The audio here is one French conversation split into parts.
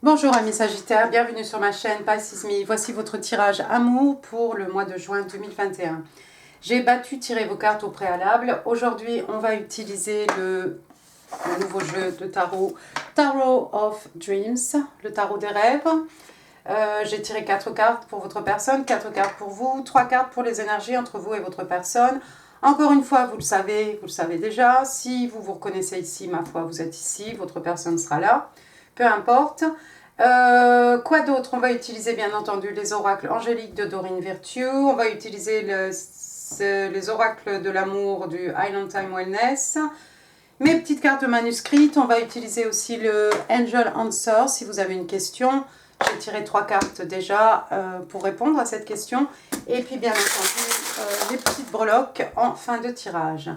Bonjour amis Sagittaires, bienvenue sur ma chaîne Pisces Me. Voici votre tirage amour pour le mois de juin 2021. J'ai tiré vos cartes au préalable. Aujourd'hui, on va utiliser le nouveau jeu de tarot, Tarot of Dreams, le tarot des rêves. J'ai tiré 4 cartes pour votre personne, 4 cartes pour vous, 3 cartes pour les énergies entre vous et votre personne. Encore une fois, vous le savez déjà. Si vous vous reconnaissez ici, ma foi, vous êtes ici, votre personne sera là. Peu importe. Quoi d'autre? On va utiliser bien entendu les oracles angéliques de Dorine Virtue. On va utiliser les oracles de l'amour du Island Time Wellness. Mes petites cartes manuscrites. On va utiliser aussi le Angel Answer si vous avez une question. J'ai tiré 3 cartes déjà pour répondre à cette question. Et puis bien entendu, les petites breloques en fin de tirage.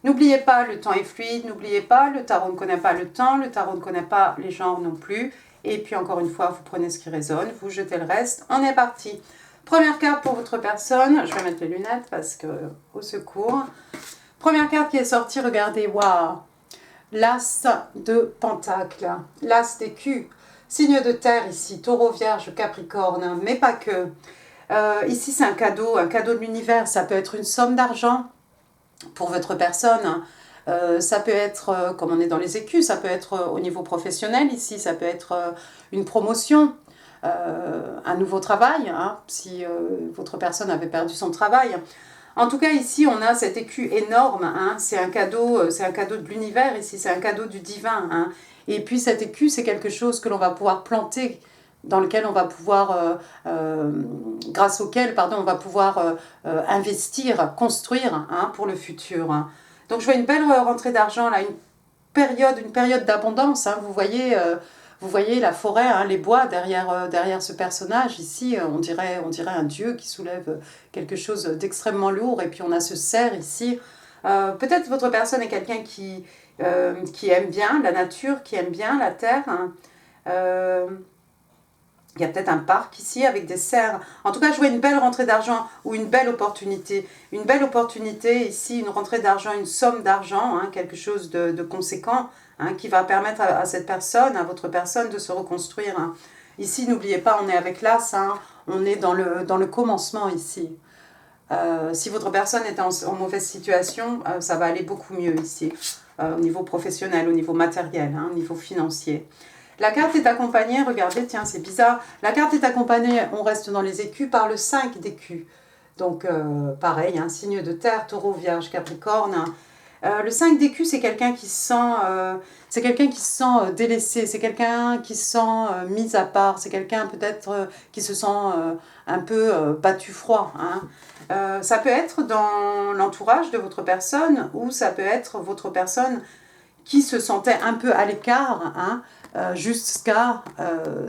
N'oubliez pas, le temps est fluide. N'oubliez pas, le tarot ne connaît pas le temps. Le tarot ne connaît pas les genres non plus. Et puis encore une fois, vous prenez ce qui résonne. Vous jetez le reste. On est parti. Première carte pour votre personne. Je vais mettre les lunettes parce que au secours. Première carte qui est sortie, regardez, waouh. L'As de Pentacle, l'As d'écus, signe de terre ici, Taureau, Vierge, Capricorne, mais pas que. Ici, c'est un cadeau de l'univers. Ça peut être une somme d'argent pour votre personne. Ça peut être, comme on est dans les écus, ça peut être au niveau professionnel ici, ça peut être une promotion, un nouveau travail, hein, si votre personne avait perdu son travail. En tout cas, ici, on a cet écu énorme. Hein, c'est un cadeau de l'univers ici, c'est un cadeau du divin. Hein. Et puis cet écu, c'est quelque chose que l'on va pouvoir planter, dans lequel on va pouvoir, grâce auquel, pardon, on va pouvoir investir, construire hein, pour le futur. Hein. Donc je vois une belle rentrée d'argent là, une période d'abondance. Hein, vous voyez la forêt, hein, les bois derrière ce personnage. Ici, on dirait un dieu qui soulève quelque chose d'extrêmement lourd. Et puis on a ce cerf ici. Peut-être votre personne est quelqu'un qui aime bien la nature, qui aime bien la terre. Hein. Il y a peut-être un parc ici avec des cerfs. En tout cas, je vois une belle rentrée d'argent ou une belle opportunité. Une belle opportunité ici, une rentrée d'argent, une somme d'argent, hein, quelque chose de conséquent hein, qui va permettre à cette personne, à votre personne de se reconstruire. Hein. Ici, n'oubliez pas, on est avec l'As, hein, on est dans le commencement ici. Si votre personne est en mauvaise situation, ça va aller beaucoup mieux ici, au niveau professionnel, au niveau matériel, hein, au niveau financier. La carte est accompagnée, regardez, tiens, c'est bizarre. La carte est accompagnée, on reste dans les écus, par le 5 d'écus. Donc, pareil, un signe de terre, taureau, vierge, capricorne. Le 5 d'écus, c'est quelqu'un qui se sent, délaissé, c'est quelqu'un qui se sent mis à part, c'est quelqu'un peut-être qui se sent un peu battu froid. Hein. Ça peut être dans l'entourage de votre personne ou ça peut être votre personne qui se sentait un peu à l'écart, hein, jusqu'à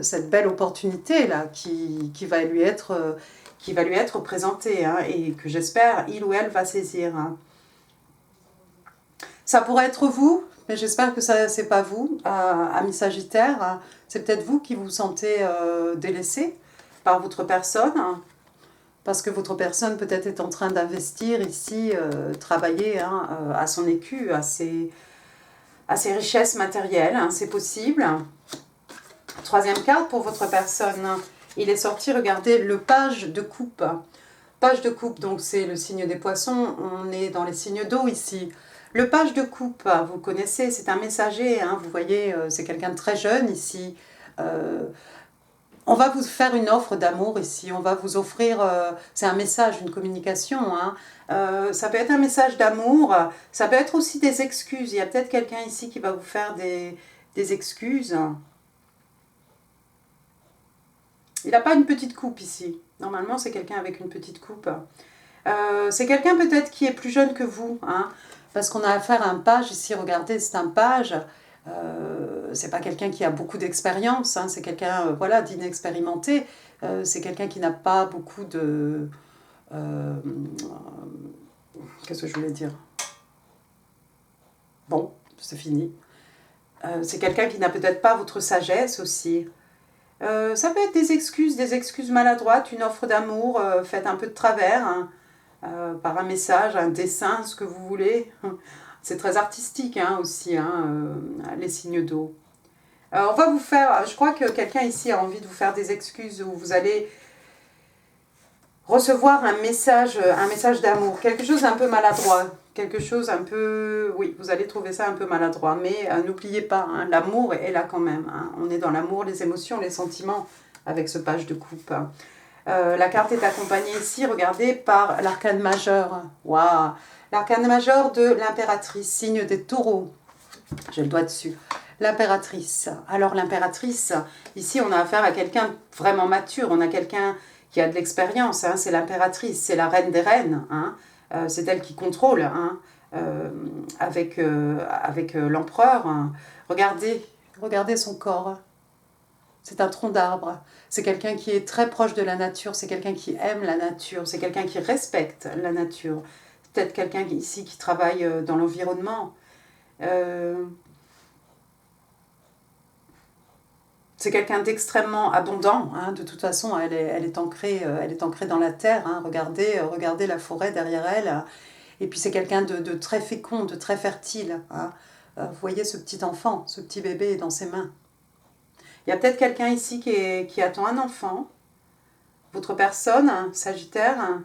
cette belle opportunité là qui va lui être présentée hein, et que j'espère il ou elle va saisir. Hein. Ça pourrait être vous, mais j'espère que ça c'est pas vous, amis Sagittaire. Hein. C'est peut-être vous qui vous sentez délaissé par votre personne. Hein, parce que votre personne peut-être est en train d'investir ici, travailler hein, à son écu, à ses richesses matérielles, hein, c'est possible. Troisième carte pour votre personne, il est sorti, regardez, le page de coupe. Page de coupe, donc c'est le signe des poissons, on est dans les signes d'eau ici. Le page de coupe, vous connaissez, c'est un messager, hein, vous voyez, c'est quelqu'un de très jeune ici. On va vous faire une offre d'amour ici, on va vous offrir, c'est un message, une communication, hein. Ça peut être un message d'amour, ça peut être aussi des excuses, il y a peut-être quelqu'un ici qui va vous faire des excuses. Il n'a pas une petite coupe ici, normalement c'est quelqu'un avec une petite coupe. C'est quelqu'un peut-être qui est plus jeune que vous, hein, parce qu'on a affaire à un page ici, regardez, c'est un page. C'est pas quelqu'un qui a beaucoup d'expérience, hein, c'est quelqu'un voilà, d'inexpérimenté, c'est quelqu'un qui n'a pas beaucoup de... qu'est-ce que je voulais dire? Bon, c'est fini. C'est quelqu'un qui n'a peut-être pas votre sagesse aussi. Ça peut être des excuses maladroites, une offre d'amour faite un peu de travers, hein, par un message, un dessin, ce que vous voulez. C'est très artistique hein, aussi, hein, les signes d'eau. On va vous faire, je crois que quelqu'un ici a envie de vous faire des excuses où vous allez recevoir un message d'amour, quelque chose un peu maladroit, quelque chose un peu, oui, vous allez trouver ça un peu maladroit, mais n'oubliez pas, hein, l'amour est là quand même, hein. On est dans l'amour, les émotions, les sentiments avec ce page de coupe. La carte est accompagnée ici, regardez, par l'arcane majeur. Waouh! L'arcane majeur de l'impératrice, signe des taureaux. J'ai le doigt dessus. L'impératrice. Alors l'impératrice, ici on a affaire à quelqu'un vraiment mature, on a quelqu'un qui a de l'expérience, hein, c'est l'impératrice, c'est la reine des reines, hein, c'est elle qui contrôle, hein, avec l'empereur. Hein. Regardez son corps, c'est un tronc d'arbre, c'est quelqu'un qui est très proche de la nature, c'est quelqu'un qui aime la nature, c'est quelqu'un qui respecte la nature, peut-être quelqu'un ici qui travaille dans l'environnement. C'est quelqu'un d'extrêmement abondant, hein. De toute façon, elle est ancrée dans la terre. Hein. Regardez la forêt derrière elle. Et puis c'est quelqu'un de très fécond, de très fertile. Hein. Vous voyez ce petit enfant, ce petit bébé dans ses mains. Il y a peut-être quelqu'un ici qui attend un enfant. Votre personne, Sagittaire,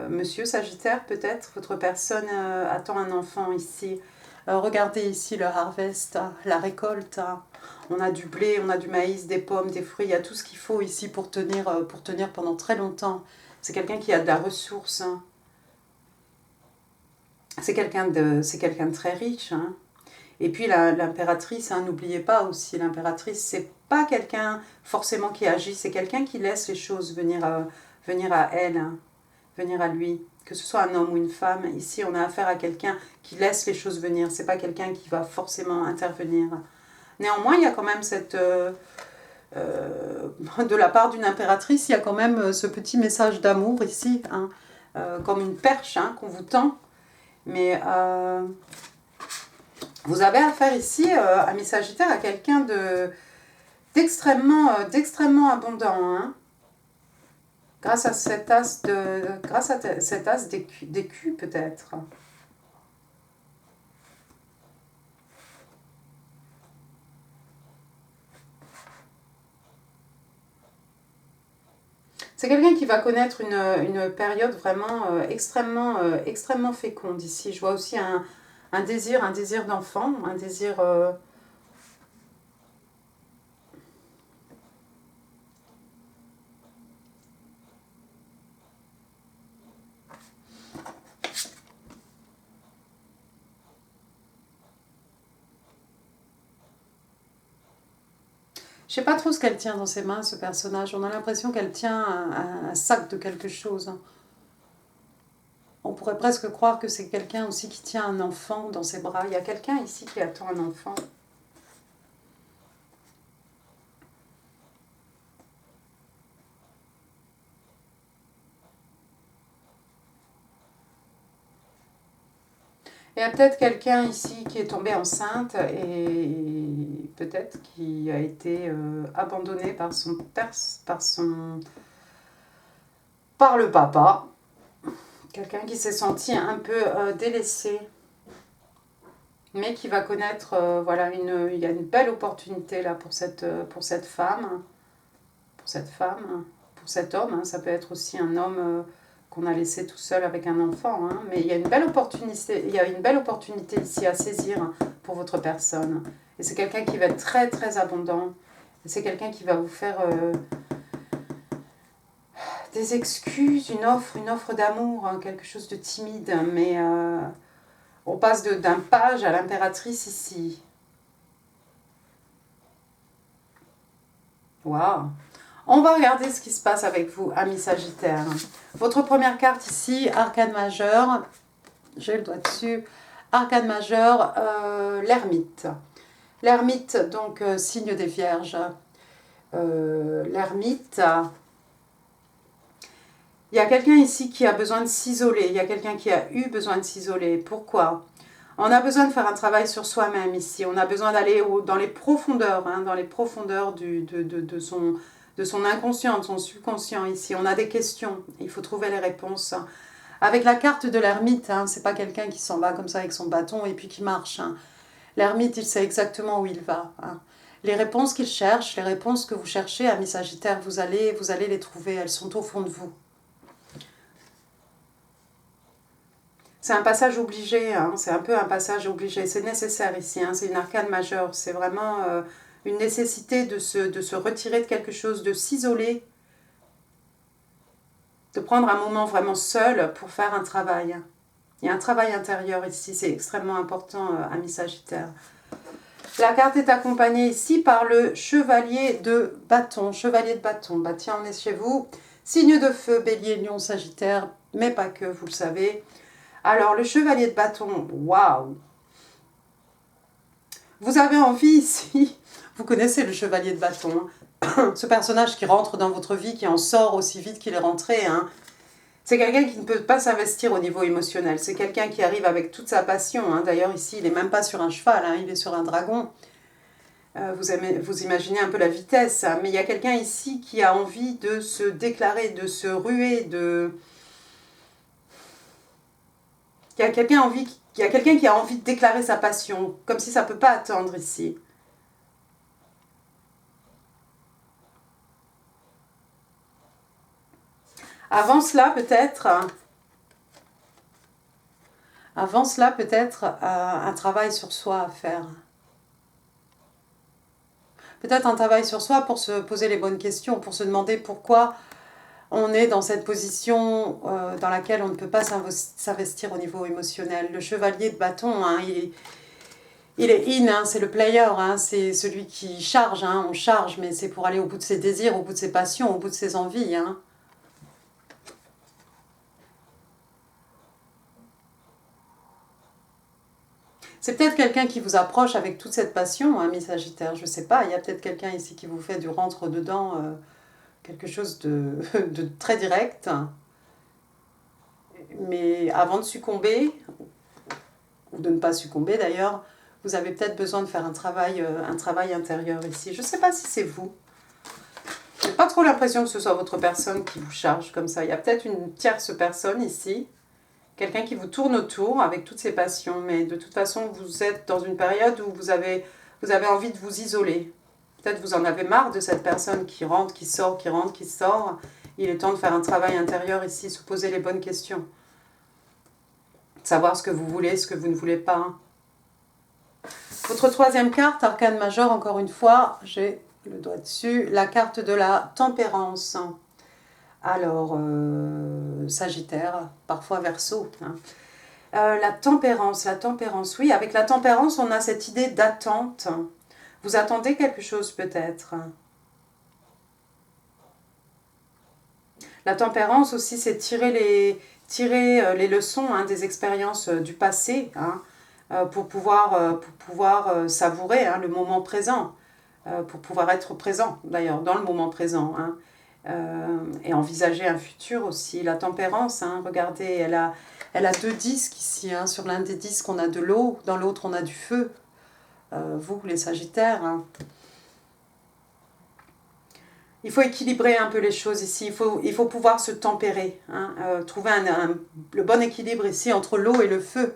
Monsieur Sagittaire peut-être, votre personne attend un enfant ici. Regardez ici le harvest, la récolte. On a du blé, on a du maïs, des pommes, des fruits. Il y a tout ce qu'il faut ici pour tenir pendant très longtemps. C'est quelqu'un qui a de la ressource. Hein. C'est quelqu'un de très riche. Hein. Et puis l'impératrice, hein, n'oubliez pas aussi, l'impératrice, c'est pas quelqu'un forcément qui agit, c'est quelqu'un qui laisse les choses venir à elle, hein, venir à lui. Que ce soit un homme ou une femme, ici on a affaire à quelqu'un qui laisse les choses venir, c'est pas quelqu'un qui va forcément intervenir. Néanmoins, il y a quand même de la part d'une impératrice, il y a quand même ce petit message d'amour ici, hein, comme une perche, hein, qu'on vous tend. Mais vous avez affaire ici, amis Sagittaire, à quelqu'un d'extrêmement abondant, hein. Grâce à cet as d'écu peut-être. C'est quelqu'un qui va connaître une période vraiment extrêmement féconde ici. Je vois aussi un désir d'enfant, un désir... Je sais pas trop ce qu'elle tient dans ses mains, ce personnage. On a l'impression qu'elle tient un sac de quelque chose. On pourrait presque croire que c'est quelqu'un aussi qui tient un enfant dans ses bras. Il y a quelqu'un ici qui attend un enfant. Il y a peut-être quelqu'un ici qui est tombé enceinte et peut-être qui a été abandonné par le papa. Quelqu'un qui s'est senti un peu délaissé, mais qui va connaître, voilà, il y a une belle opportunité là pour cette femme, pour cet homme. Hein. Ça peut être aussi un homme qu'on a laissé tout seul avec un enfant, hein. Mais il y a une belle opportunité ici à saisir pour votre personne. Et c'est quelqu'un qui va être très très abondant. Et c'est quelqu'un qui va vous faire des excuses, une offre d'amour, hein, quelque chose de timide, mais on passe d'un page à l'impératrice ici. Waouh! On va regarder ce qui se passe avec vous, amis Sagittaire. Votre première carte ici, arcane majeur. J'ai le doigt dessus. Arcane majeur, l'ermite. L'ermite, donc signe des vierges. L'ermite... Il y a quelqu'un ici qui a besoin de s'isoler. Il y a quelqu'un qui a eu besoin de s'isoler. Pourquoi? On a besoin de faire un travail sur soi-même ici. On a besoin d'aller dans les profondeurs, hein, dans les profondeurs de son inconscient, de son subconscient ici. On a des questions. Il faut trouver les réponses. Avec la carte de l'ermite, hein, c'est pas quelqu'un qui s'en va comme ça avec son bâton et puis qui marche. Hein. L'ermite, il sait exactement où il va. Hein. Les réponses qu'il cherche, les réponses que vous cherchez, amis Sagittaires, vous allez les trouver, elles sont au fond de vous. C'est un passage obligé, hein. C'est un peu un passage obligé, c'est nécessaire ici, hein. C'est une arcane majeure, c'est vraiment une nécessité de se retirer de quelque chose, de s'isoler, de prendre un moment vraiment seul pour faire un travail. Il y a un travail intérieur ici, c'est extrêmement important, amis Sagittaires. La carte est accompagnée ici par le chevalier de bâton. Chevalier de bâton, bah tiens, on est chez vous. Signe de feu, bélier, lion, sagittaire, mais pas que, vous le savez. Alors, le chevalier de bâton, waouh! Vous avez envie ici, vous connaissez le chevalier de bâton, hein. Ce personnage qui rentre dans votre vie, qui en sort aussi vite qu'il est rentré, hein. C'est quelqu'un qui ne peut pas s'investir au niveau émotionnel. C'est quelqu'un qui arrive avec toute sa passion. Hein. D'ailleurs, ici, il n'est même pas sur un cheval, hein, il est sur un dragon. Vous imaginez un peu la vitesse. Hein. Mais il y a quelqu'un ici qui a envie de se déclarer, de se ruer, Il y a quelqu'un qui a envie de déclarer sa passion, comme si ça ne peut pas attendre ici. Avant cela, peut-être, un travail sur soi à faire. Peut-être un travail sur soi pour se poser les bonnes questions, pour se demander pourquoi on est dans cette position dans laquelle on ne peut pas s'investir au niveau émotionnel. Le chevalier de bâton, hein, il est in, hein, c'est le player, hein, c'est celui qui charge, hein, on charge, mais c'est pour aller au bout de ses désirs, au bout de ses passions, au bout de ses envies. Hein. C'est peut-être quelqu'un qui vous approche avec toute cette passion, hein, Miss Sagittaire, je ne sais pas, il y a peut-être quelqu'un ici qui vous fait du rentre-dedans, quelque chose de très direct. Mais avant de succomber, ou de ne pas succomber d'ailleurs, vous avez peut-être besoin de faire un travail intérieur ici. Je ne sais pas si c'est vous. Je n'ai pas trop l'impression que ce soit votre personne qui vous charge comme ça. Il y a peut-être une tierce personne ici, quelqu'un qui vous tourne autour avec toutes ses passions. Mais de toute façon, vous êtes dans une période où vous avez envie de vous isoler. Peut-être vous en avez marre de cette personne qui rentre, qui sort, qui rentre, qui sort. Il est temps de faire un travail intérieur ici, se poser les bonnes questions. Savoir ce que vous voulez, ce que vous ne voulez pas. Votre troisième carte, arcane majeure, encore une fois, j'ai le doigt dessus, la carte de la tempérance. Alors, Sagittaire, parfois Verseau. Hein. La tempérance, oui, avec la tempérance, on a cette idée d'attente. Vous attendez quelque chose peut-être. La tempérance aussi, c'est tirer les leçons, hein, des expériences du passé, hein, pour pouvoir savourer, hein, le moment présent, pour pouvoir être présent d'ailleurs dans le moment présent, hein, et envisager un futur aussi. La tempérance, hein, regardez, elle a deux disques ici, hein, sur l'un des disques on a de l'eau, dans l'autre on a du feu, vous les Sagittaires. Hein. Il faut équilibrer un peu les choses ici, il faut pouvoir se tempérer, hein, trouver le bon équilibre ici entre l'eau et le feu,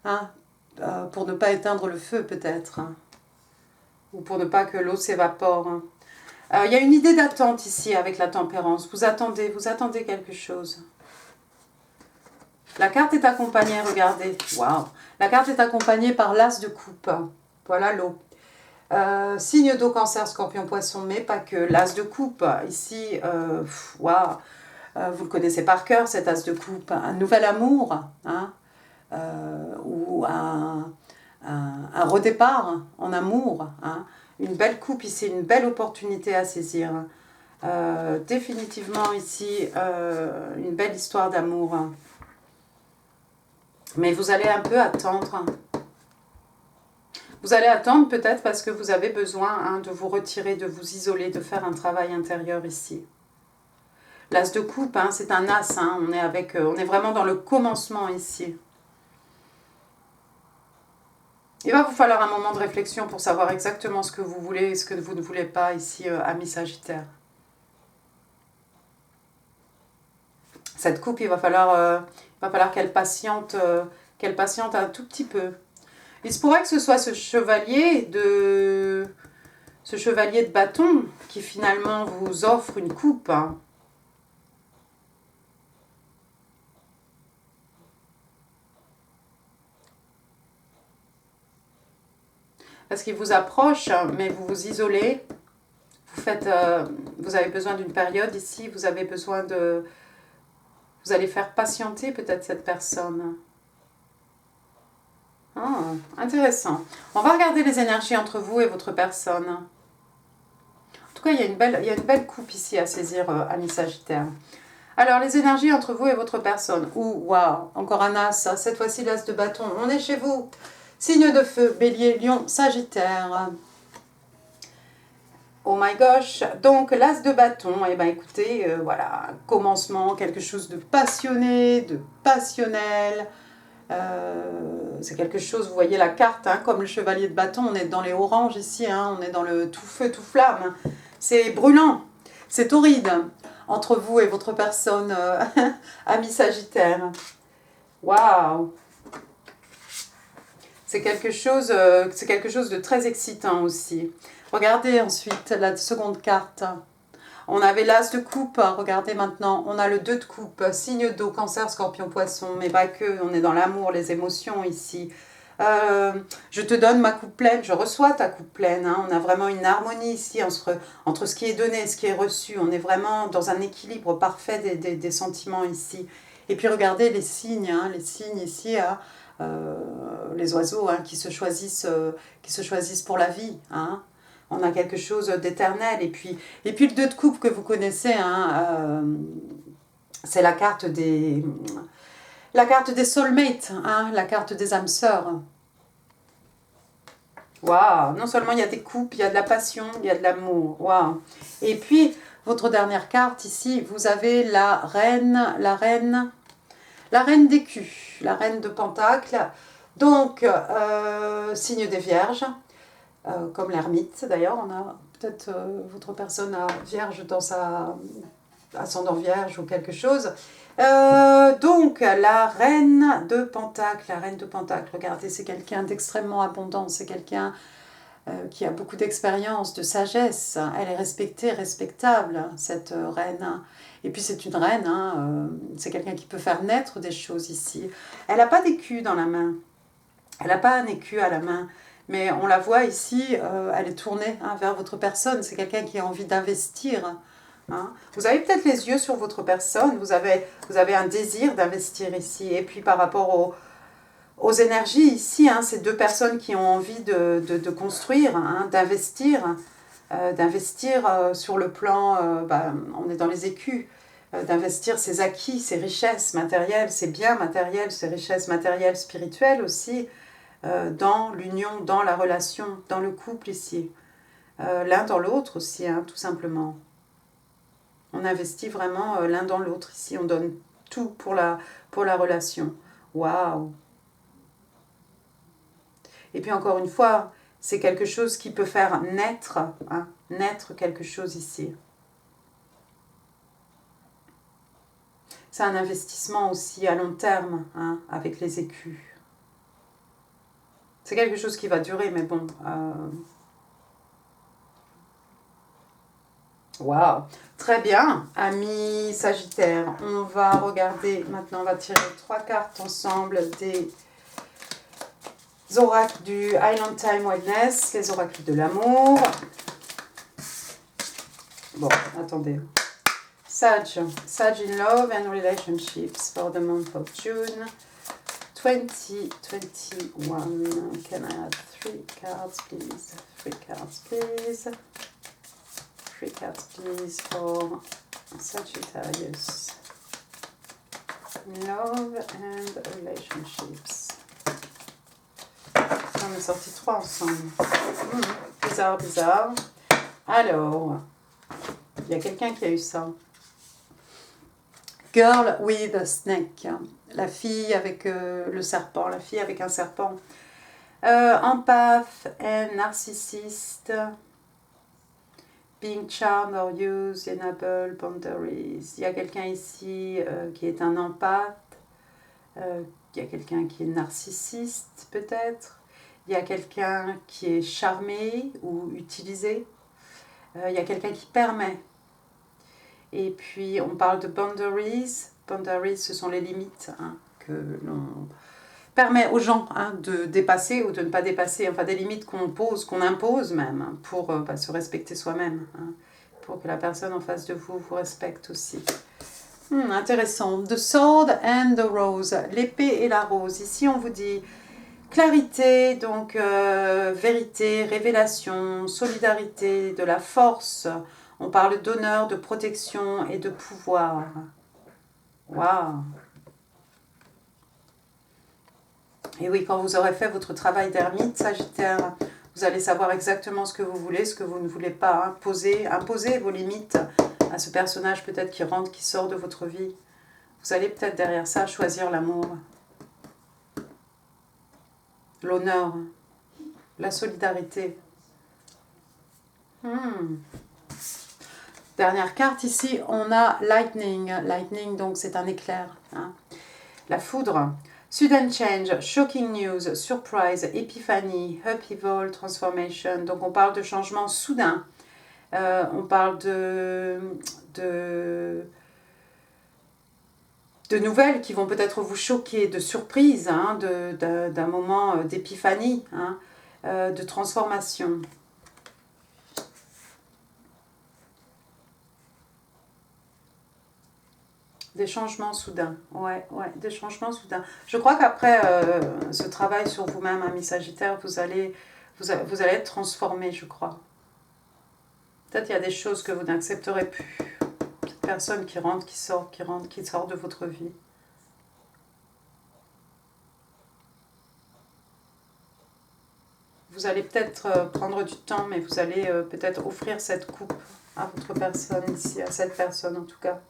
hein, pour ne pas éteindre le feu peut-être, hein, ou pour ne pas que l'eau s'évapore. Hein. Il y a une idée d'attente ici avec la tempérance, vous attendez quelque chose. La carte est accompagnée, regardez, waouh, la carte est accompagnée par l'as de coupe, voilà l'eau. Signe d'eau, cancer, scorpion, poisson, mais pas que. L'as de coupe, ici, waouh, vous le connaissez par cœur, cet as de coupe. Un nouvel amour, hein, ou un redépart en amour. Hein, une belle coupe ici, une belle opportunité à saisir. Définitivement ici, une belle histoire d'amour. Mais vous allez un peu attendre. Vous allez attendre peut-être parce que vous avez besoin, hein, de vous retirer, de vous isoler, de faire un travail intérieur ici. L'as de coupe, hein, c'est un as, hein, on est vraiment dans le commencement ici. Il va vous falloir un moment de réflexion pour savoir exactement ce que vous voulez et ce que vous ne voulez pas ici, amis Sagittaire. Cette coupe, il va falloir qu'elle patiente un tout petit peu. Il se pourrait que ce soit ce chevalier de bâton qui finalement vous offre une coupe. Hein. Parce qu'il vous approche, mais vous vous isolez. Vous avez besoin d'une période ici, vous avez besoin de... Vous allez faire patienter peut-être cette personne. Oh, intéressant. On va regarder les énergies entre vous et votre personne. En tout cas, il y a une belle coupe ici à saisir, ami Sagittaire. Alors, les énergies entre vous et votre personne. Ouh, waouh, encore un as. Cette fois-ci, l'as de bâton. On est chez vous. Signe de feu, bélier, lion, sagittaire. Oh my gosh. Donc, l'as de bâton. Eh bien, écoutez, voilà, un commencement, quelque chose de passionné, de passionnel. C'est quelque chose, vous voyez la carte, hein, comme le chevalier de bâton, on est dans les oranges ici, hein, on est dans le tout feu, tout flamme. C'est brûlant, c'est torride entre vous et votre personne, ami Sagittaire. Waouh! C'est quelque chose de très excitant aussi. Regardez ensuite la seconde carte. On avait l'as de coupe, regardez maintenant, on a le 2 de coupe, signe d'eau, cancer, scorpion, poisson, mais pas que, on est dans l'amour, les émotions ici. Je te donne ma coupe pleine, je reçois ta coupe pleine, hein. On a vraiment une harmonie ici entre ce qui est donné et ce qui est reçu, on est vraiment dans un équilibre parfait des sentiments ici. Et puis regardez les signes, hein, ici, hein, les oiseaux, hein, qui se choisissent pour la vie, hein. On a quelque chose d'éternel. Et puis le 2 de coupe que vous connaissez, hein, c'est la carte des soulmates, hein, la carte des âmes sœurs. Waouh! Non seulement il y a des coupes, il y a de la passion, il y a de l'amour. Waouh! Et puis, votre dernière carte ici, vous avez la reine d'écus, la reine de Pentacle. Donc, signe des Vierges. Comme l'ermite d'ailleurs, on a peut-être votre personne a vierge dans sa ascendant vierge ou quelque chose. Donc la reine de Pentacle, regardez, c'est quelqu'un d'extrêmement abondant, c'est quelqu'un qui a beaucoup d'expérience, de sagesse, elle est respectée, respectable, cette reine. Et puis c'est une reine, hein, c'est quelqu'un qui peut faire naître des choses ici. Elle n'a pas d'écu dans la main, elle n'a pas un écu à la main. Mais on la voit ici, elle est tournée, hein, vers votre personne. C'est quelqu'un qui a envie d'investir. Hein. Vous avez peut-être les yeux sur votre personne. Vous avez un désir d'investir ici. Et puis par rapport aux énergies ici, hein, ces deux personnes qui ont envie de construire, hein, d'investir sur le plan, on est dans les écus, d'investir ses acquis, ses richesses matérielles, ses biens matériels, ses richesses matérielles, spirituelles aussi, dans l'union, dans la relation, dans le couple ici. L'un dans l'autre aussi, hein, tout simplement. On investit vraiment l'un dans l'autre ici, on donne tout pour la relation. Waouh! Et puis encore une fois, c'est quelque chose qui peut faire naître, hein, naître quelque chose ici. C'est un investissement aussi à long terme, hein, avec les écus. C'est quelque chose qui va durer, mais bon. Waouh! Très bien, amis Sagittaire. On va regarder, maintenant on va tirer 3 cartes ensemble des oracles du Island Time Wellness, les oracles de l'amour. Bon, attendez. Sag in love and relationships for the month of June 2021. Can I have 3 cards, please? 3 cards, please. 3 cards, please, for Sagittarius. Love and relationships. On est sortis 3 ensemble. Bizarre, bizarre. Alors, il y a quelqu'un qui a eu ça. Girl with a snake. La fille avec le serpent, la fille avec un serpent. Empath and narcissiste. Being charmed or used, enable boundaries. Il y a quelqu'un ici qui est un empathe. Il y a quelqu'un qui est narcissiste peut-être. Il y a quelqu'un qui est charmé ou utilisé. Il y a quelqu'un qui permet. Et puis, on parle de boundaries. Boundaries, ce sont les limites hein, que l'on permet aux gens hein, de dépasser ou de ne pas dépasser. Enfin, des limites qu'on pose, qu'on impose même, hein, pour se respecter soi-même. Hein, pour que la personne en face de vous vous respecte aussi. Intéressant. The sword and the rose. L'épée et la rose. Ici, on vous dit clarité, donc vérité, révélation, solidarité, de la force. On parle d'honneur, de protection et de pouvoir. Waouh! Et oui, quand vous aurez fait votre travail d'ermite, Sagittaire, vous allez savoir exactement ce que vous voulez, ce que vous ne voulez pas. Imposez vos limites à ce personnage peut-être qui rentre, qui sort de votre vie. Vous allez peut-être derrière ça choisir l'amour, l'honneur, la solidarité. Dernière carte ici, on a Lightning. Lightning, donc c'est un éclair. Hein. La foudre. Sudden change, shocking news, surprise, épiphanie, upheaval, transformation. Donc on parle de changement soudain. On parle de nouvelles qui vont peut-être vous choquer, de surprise, hein, d'un moment d'épiphanie, hein, de transformation. Des changements soudains, ouais, des changements soudains. Je crois qu'après ce travail sur vous-même, ami Sagittaire, vous allez être transformé, je crois. Peut-être qu'il y a des choses que vous n'accepterez plus. Cette personne qui rentre, qui sort de votre vie. Vous allez peut-être prendre du temps, mais vous allez peut-être offrir cette coupe à votre personne ici, à cette personne en tout cas.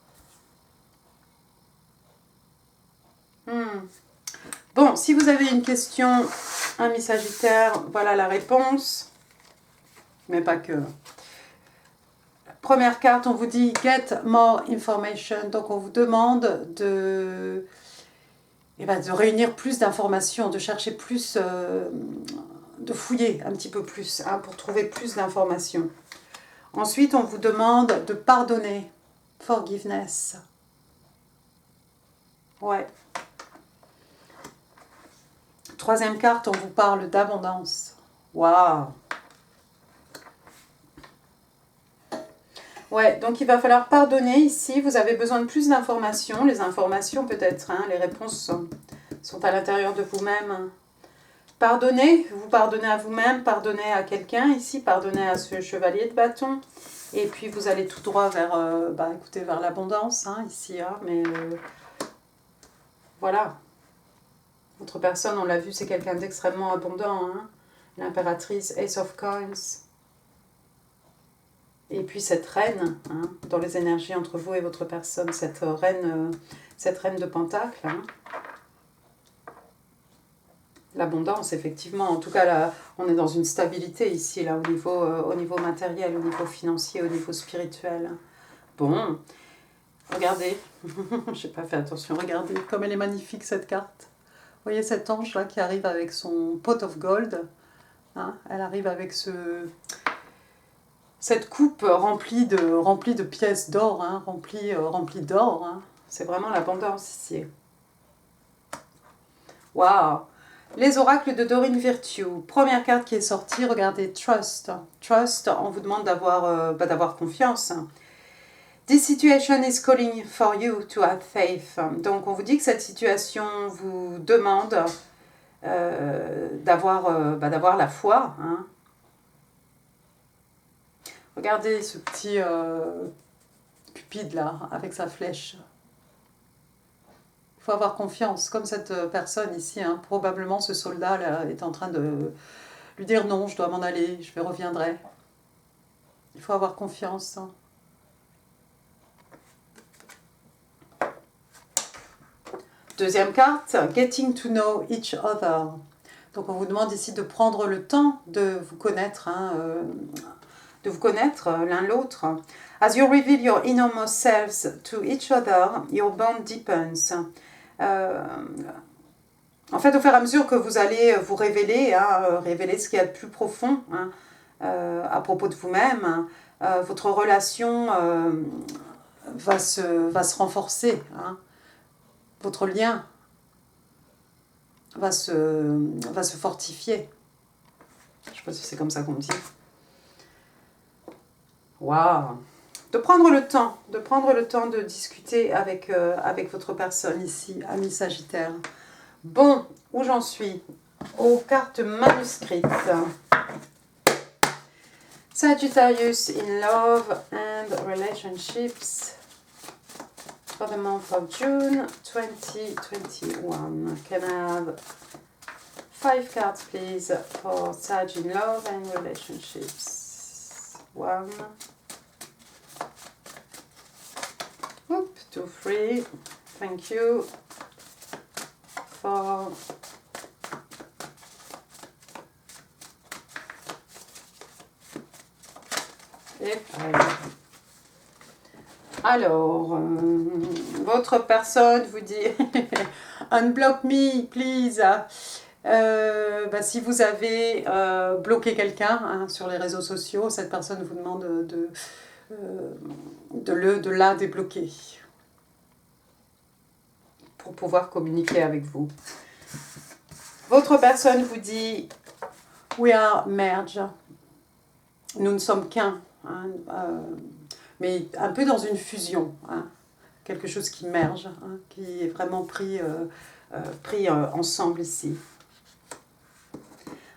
Bon, si vous avez une question, ami Sagittaire, voilà la réponse. Mais pas que. Première carte, on vous dit « Get more information ». Donc, on vous demande de réunir plus d'informations, de chercher plus, de fouiller un petit peu plus, hein, pour trouver plus d'informations. Ensuite, on vous demande de pardonner. Forgiveness. Ouais. Troisième carte, on vous parle d'abondance. Waouh! Ouais, donc il va falloir pardonner ici. Vous avez besoin de plus d'informations. Les informations peut-être, hein, les réponses sont à l'intérieur de vous-même. Pardonnez, vous pardonnez à vous-même, pardonnez à quelqu'un ici, pardonnez à ce chevalier de bâton. Et puis vous allez tout droit vers, vers l'abondance, hein, ici. Hein, mais voilà. Votre personne, on l'a vu, c'est quelqu'un d'extrêmement abondant. Hein. L'impératrice, Ace of Coins. Et puis cette reine, hein, dans les énergies entre vous et votre personne, cette reine de Pentacle. Hein. L'abondance, effectivement. En tout cas, là, on est dans une stabilité ici, là, au niveau matériel, au niveau financier, au niveau spirituel. Bon, regardez. Je n'ai pas fait attention. Regardez comme elle est magnifique, cette carte. Vous voyez cet ange-là qui arrive avec son pot of gold. Hein, elle arrive avec cette coupe remplie de pièces d'or, hein, remplie d'or. Hein. C'est vraiment l'abondance ici. Waouh! Les oracles de Dorine Virtue. Première carte qui est sortie, regardez, Trust. Trust, on vous demande d'avoir confiance. This situation is calling for you to have faith. Donc on vous dit que cette situation vous demande d'avoir la foi. Hein. Regardez ce petit cupide là, avec sa flèche. Il faut avoir confiance, comme cette personne ici. Hein. Probablement ce soldat là, est en train de lui dire non, je dois m'en aller, je reviendrai. Il faut avoir confiance. Hein. Deuxième carte, Getting to know each other. Donc on vous demande ici de prendre le temps de vous connaître, hein, l'un l'autre. As you reveal your innermost selves to each other, your bond deepens. En fait, au fur et à mesure que vous allez vous révéler, hein, révéler ce qu'il y a de plus profond, hein, à propos de vous-même, votre relation va se renforcer. Hein. Votre lien va se fortifier. Je ne sais pas si c'est comme ça qu'on dit. Waouh! De prendre le temps de discuter avec votre personne ici, ami Sagittaire. Bon, où j'en suis? Aux cartes manuscrites. Sagittarius in love and relationships for the month of June 2021. Can I have 5 cards please for Sag in love and relationships? 1, 2, 3. Thank you. 4. Et 5. Alors, votre personne vous dit unblock me, please. Si vous avez bloqué quelqu'un hein, sur les réseaux sociaux, cette personne vous demande de la débloquer pour pouvoir communiquer avec vous. Votre personne vous dit we are merge. Nous ne sommes qu'un. Hein, mais un peu dans une fusion, hein, quelque chose qui merge, hein, qui est vraiment pris ensemble ici.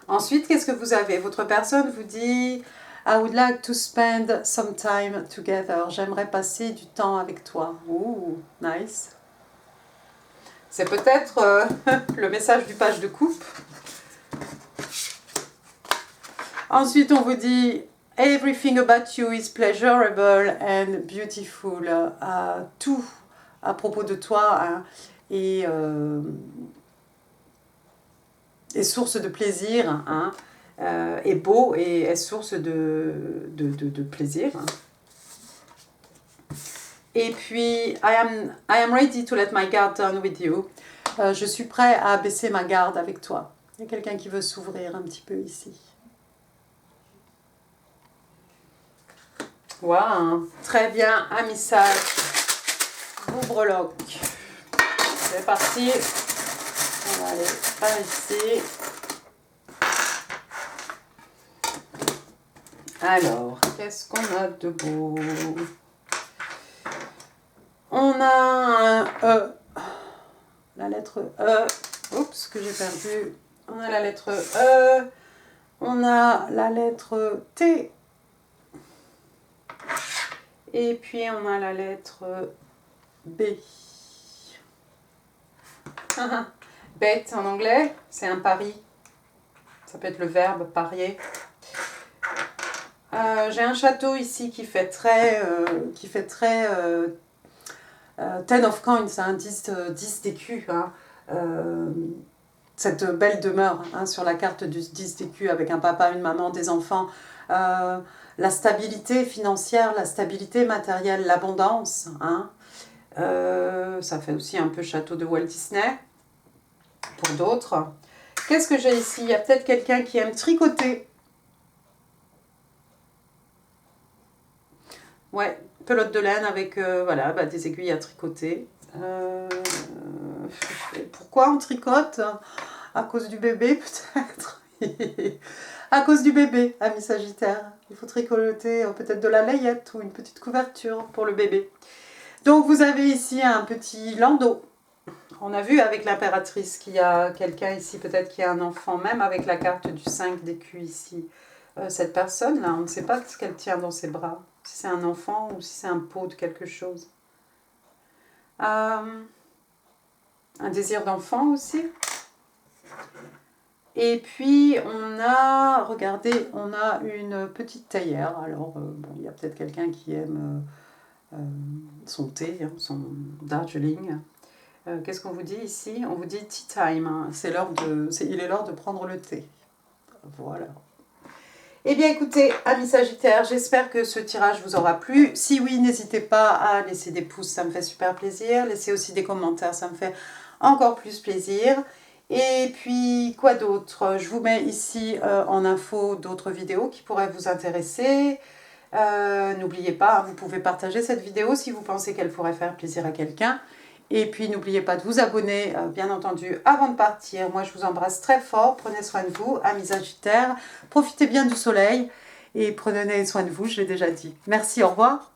Ensuite, qu'est-ce que vous avez? Votre personne vous dit I would like to spend some time together. J'aimerais passer du temps avec toi. Ouh, nice. C'est peut-être le message du page de coupe. Ensuite, on vous dit everything about you is pleasurable and beautiful. Tout à propos de toi hein, est source de plaisir, hein, est beau et est source de plaisir. Hein. Et puis, I am ready to let my guard down with you. Je suis prêt à baisser ma garde avec toi. Il y a quelqu'un qui veut s'ouvrir un petit peu ici. Wow, très bien, ami Sag, vous breloque. C'est parti, on va aller par ici. Alors, qu'est-ce qu'on a de beau? On a un E, la lettre E, oups, que j'ai perdu. On a la lettre E, on a la lettre T. Et puis on a la lettre B. Bet en anglais, c'est un pari. Ça peut être le verbe parier. J'ai un château ici qui fait très Ten of Coins, hein, 10 d'écus. Hein, cette belle demeure hein, sur la carte du 10 d'écus avec un papa, une maman, des enfants. La stabilité financière, la stabilité matérielle, l'abondance. Hein. Ça fait aussi un peu château de Walt Disney pour d'autres. Qu'est-ce que j'ai ici? Il y a peut-être quelqu'un qui aime tricoter. Ouais, pelote de laine avec voilà, des aiguilles à tricoter. Pourquoi on tricote? À cause du bébé peut-être. À cause du bébé, ami Sagittaire. Il faut tricoter peut-être de la layette ou une petite couverture pour le bébé. Donc vous avez ici un petit landau. On a vu avec l'impératrice qu'il y a quelqu'un ici, peut-être qui a un enfant, même avec la carte du 5 d'écus ici. Cette personne-là, on ne sait pas ce qu'elle tient dans ses bras. Si c'est un enfant ou si c'est un pot de quelque chose. Un désir d'enfant aussi. Et puis on a, regardez, on a une petite théière. Alors bon, il y a peut-être quelqu'un qui aime son thé, hein, son Darjeeling. Qu'est-ce qu'on vous dit ici? On vous dit tea time. Hein. Il est l'heure de prendre le thé. Voilà. Eh bien écoutez, amis Sagittaires, j'espère que ce tirage vous aura plu. Si oui, n'hésitez pas à laisser des pouces, ça me fait super plaisir. Laissez aussi des commentaires, ça me fait encore plus plaisir. Et puis, quoi d'autre? Je vous mets ici en info d'autres vidéos qui pourraient vous intéresser. N'oubliez pas, hein, vous pouvez partager cette vidéo si vous pensez qu'elle pourrait faire plaisir à quelqu'un. Et puis, n'oubliez pas de vous abonner, bien entendu, avant de partir. Moi, je vous embrasse très fort. Prenez soin de vous, amis Sagittaires. Profitez bien du soleil et prenez soin de vous, je l'ai déjà dit. Merci, au revoir.